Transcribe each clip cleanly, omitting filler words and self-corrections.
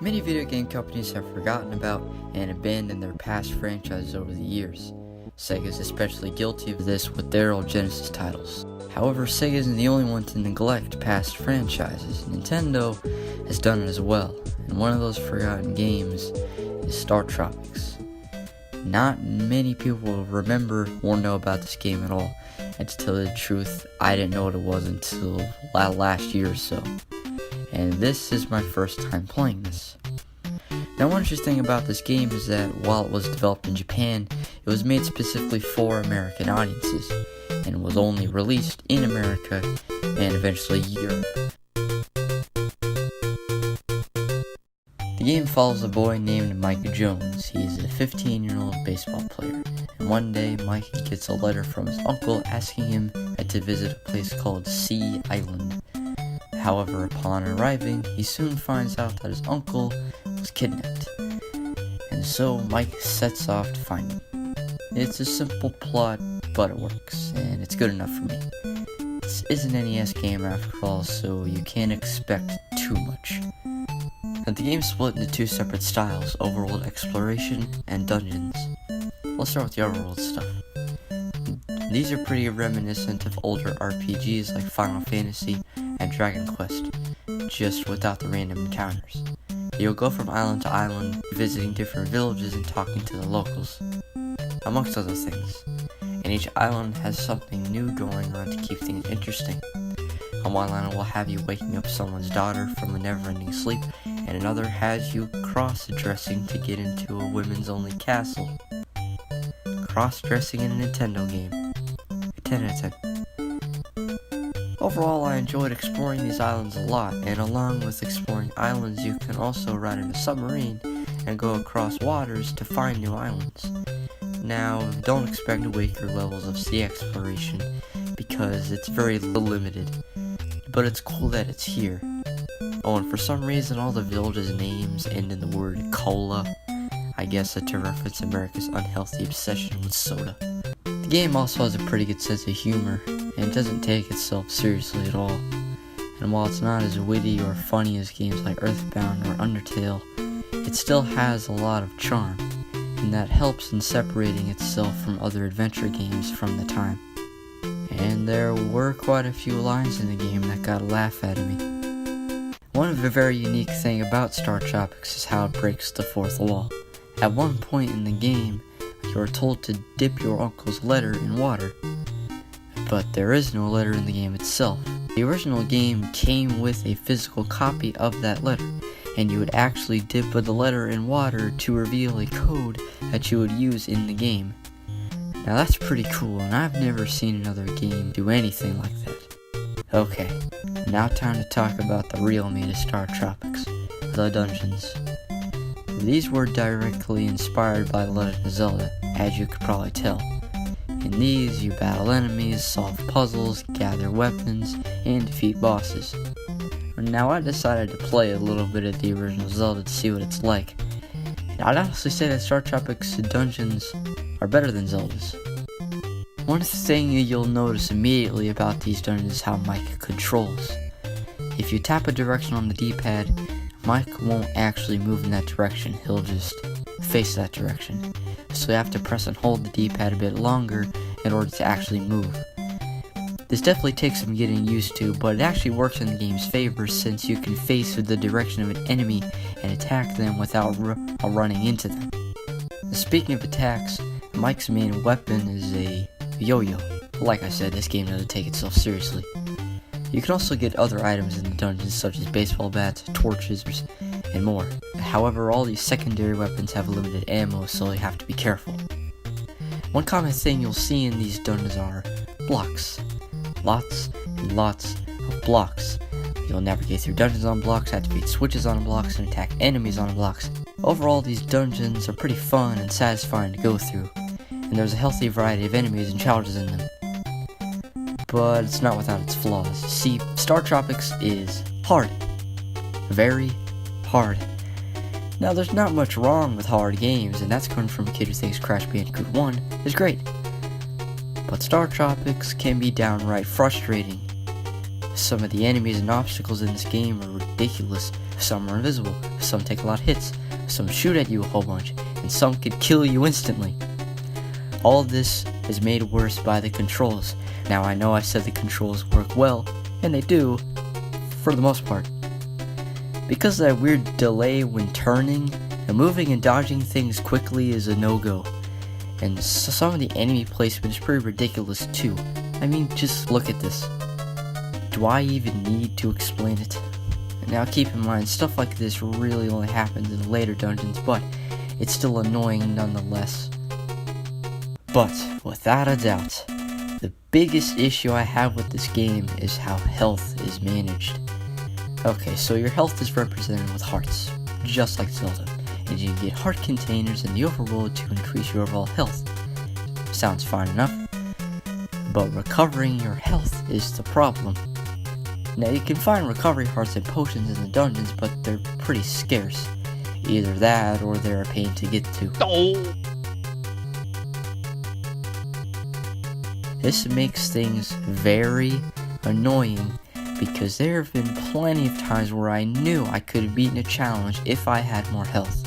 Many video game companies have forgotten about and abandoned their past franchises over the years. Sega is especially guilty of this with their old Genesis titles. However, Sega isn't the only one to neglect past franchises. Nintendo has done it as well, and one of those forgotten games is Startropics. Not many people remember or know about this game at all, and to tell you the truth, I didn't know what it was until last year or so. And this is my first time playing this. Now, one interesting thing about this game is that while it was developed in Japan, it was made specifically for American audiences, and was only released in America and eventually Europe. The game follows a boy named Mike Jones. He's a 15-year-old baseball player, and one day Mike gets a letter from his uncle asking him to visit a place called Sea Island. However, upon arriving, he soon finds out that his uncle was kidnapped, and so Mike sets off to find him. It's a simple plot, but it works, and it's good enough for me. This is an NES game after all, so you can't expect too much. Now, the game is split into two separate styles, overworld exploration and dungeons. Let's start with the overworld stuff. These are pretty reminiscent of older RPGs like Final Fantasy and Dragon Quest, just without the random encounters. You'll go from island to island, visiting different villages and talking to the locals, amongst other things. And each island has something new going on to keep things interesting. On one island will have you waking up someone's daughter from a never-ending sleep, and another has you cross-dressing to get into a women's-only castle. Cross-dressing in a Nintendo game. 10 out of 10. Overall, I enjoyed exploring these islands a lot, and along with exploring islands, you can also ride in a submarine and go across waters to find new islands. Now, don't expect weaker levels of sea exploration, because it's very limited, but it's cool that it's here. Oh, and for some reason, all the villages' names end in the word cola. I guess to reference America's unhealthy obsession with soda. The game also has a pretty good sense of humor, and it doesn't take itself seriously at all. And while it's not as witty or funny as games like Earthbound or Undertale, it still has a lot of charm, and that helps in separating itself from other adventure games from the time. And there were quite a few lines in the game that got a laugh out of me. One of the very unique thing about Startropics is how it breaks the fourth wall. At one point in the game, you are told to dip your uncle's letter in water, but there is no letter in the game itself. The original game came with a physical copy of that letter, and you would actually dip the letter in water to reveal a code that you would use in the game. Now that's pretty cool, and I've never seen another game do anything like that. Okay, now time to talk about the real meat of Startropics, the dungeons. These were directly inspired by The Legend of Zelda, as you could probably tell. In these, you battle enemies, solve puzzles, gather weapons, and defeat bosses. Now, I decided to play a little bit of the original Zelda to see what it's like. And I'd honestly say that Startropics dungeons are better than Zelda's. One thing you'll notice immediately about these dungeons is how Mike controls. If you tap a direction on the D-pad, Mike won't actually move in that direction, he'll just face that direction. So you have to press and hold the D-pad a bit longer in order to actually move. This definitely takes some getting used to, but it actually works in the game's favor since you can face the direction of an enemy and attack them without running into them. Speaking of attacks, Mike's main weapon is a yo-yo. Like I said, this game doesn't take itself seriously. You can also get other items in the dungeons such as baseball bats, torches, and more. However, all these secondary weapons have limited ammo, so you have to be careful. One common thing you'll see in these dungeons are blocks. Lots and lots of blocks. You'll navigate through dungeons on blocks, activate switches on blocks, and attack enemies on blocks. Overall, these dungeons are pretty fun and satisfying to go through, and there's a healthy variety of enemies and challenges in them. But it's not without its flaws. See, Startropics is hard. Very hard. Now, there's not much wrong with hard games, and that's coming from a kid who thinks Crash Bandicoot 1 is great. But Startropics can be downright frustrating. Some of the enemies and obstacles in this game are ridiculous. Some are invisible, some take a lot of hits, some shoot at you a whole bunch, and some could kill you instantly. All of this is made worse by the controls. Now I know I said the controls work well, and they do, for the most part. Because of that weird delay when turning, and moving and dodging things quickly is a no-go. And some of the enemy placement is pretty ridiculous too. I mean, just look at this. Do I even need to explain it? Now keep in mind, stuff like this really only happens in later dungeons, but it's still annoying nonetheless. But, without a doubt, the biggest issue I have with this game is how health is managed. Okay, so your health is represented with hearts, just like Zelda, and you can get heart containers in the overworld to increase your overall health. Sounds fine enough, but recovering your health is the problem. Now you can find recovery hearts and potions in the dungeons, but they're pretty scarce. Either that, or they're a pain to get to. This makes things very annoying, because there have been plenty of times where I knew I could have beaten a challenge if I had more health.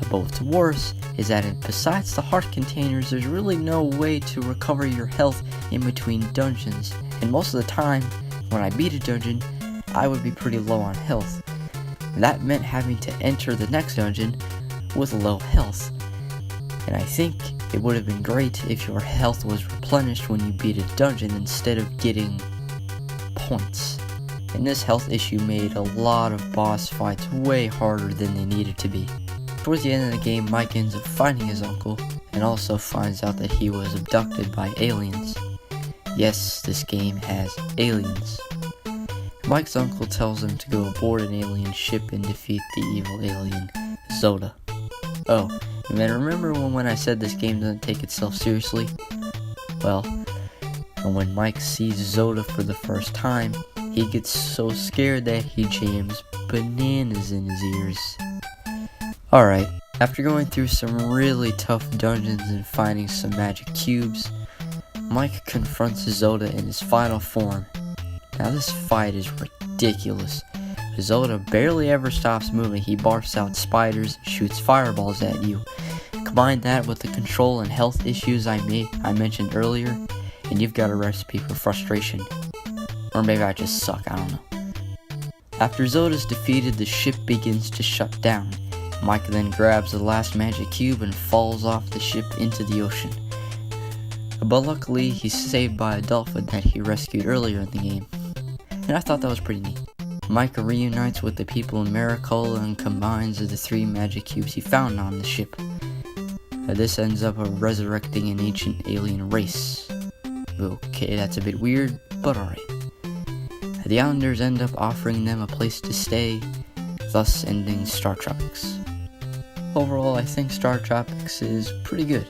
But what's worse is that besides the heart containers, there's really no way to recover your health in between dungeons, and most of the time, when I beat a dungeon, I would be pretty low on health. That meant having to enter the next dungeon with low health. And I think it would have been great if your health was replenished when you beat a dungeon instead of getting points. And this health issue made a lot of boss fights way harder than they needed to be. Towards the end of the game, Mike ends up finding his uncle, and also finds out that he was abducted by aliens. Yes, this game has aliens. Mike's uncle tells him to go aboard an alien ship and defeat the evil alien, Zoda. Oh, and then remember when I said this game doesn't take itself seriously? Well, and when Mike sees Zoda for the first time, he gets so scared that he jams bananas in his ears. Alright, after going through some really tough dungeons and finding some magic cubes, Mike confronts Zoda in his final form. Now this fight is ridiculous. Zoda barely ever stops moving. He barfs out spiders and shoots fireballs at you. Combine that with the control and health issues I mentioned earlier, and you've got a recipe for frustration. Or maybe I just suck, I don't know. After Zoda's defeated, the ship begins to shut down. Mike then grabs the last magic cube and falls off the ship into the ocean. But luckily, he's saved by a dolphin that he rescued earlier in the game. And I thought that was pretty neat. Mike reunites with the people in Maricola and combines the 3 magic cubes he found on the ship. This ends up resurrecting an ancient alien race. Okay, that's a bit weird, but alright. The Islanders end up offering them a place to stay, thus ending Startropics. Overall, I think Startropics is pretty good.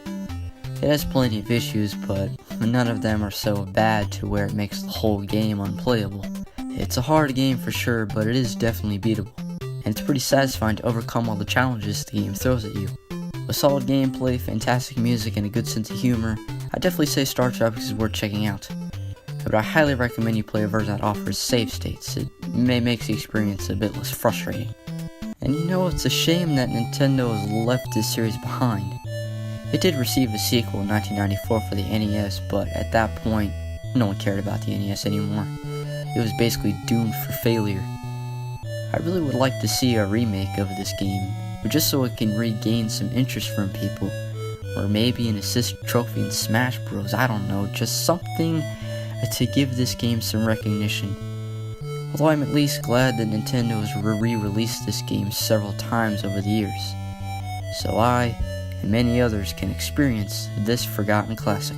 It has plenty of issues, but none of them are so bad to where it makes the whole game unplayable. It's a hard game for sure, but it is definitely beatable, and it's pretty satisfying to overcome all the challenges the game throws at you. With solid gameplay, fantastic music, and a good sense of humor, I definitely say Startropics is worth checking out. But I highly recommend you play a version that offers save states. It may make the experience a bit less frustrating. And you know, it's a shame that Nintendo has left this series behind. It did receive a sequel in 1994 for the NES, but at that point, no one cared about the NES anymore. It was basically doomed for failure. I really would like to see a remake of this game, just so it can regain some interest from people, or maybe an assist trophy in Smash Bros, I don't know, just something to give this game some recognition. Although I'm at least glad that Nintendo has re-released this game several times over the years, so I and many others can experience this forgotten classic.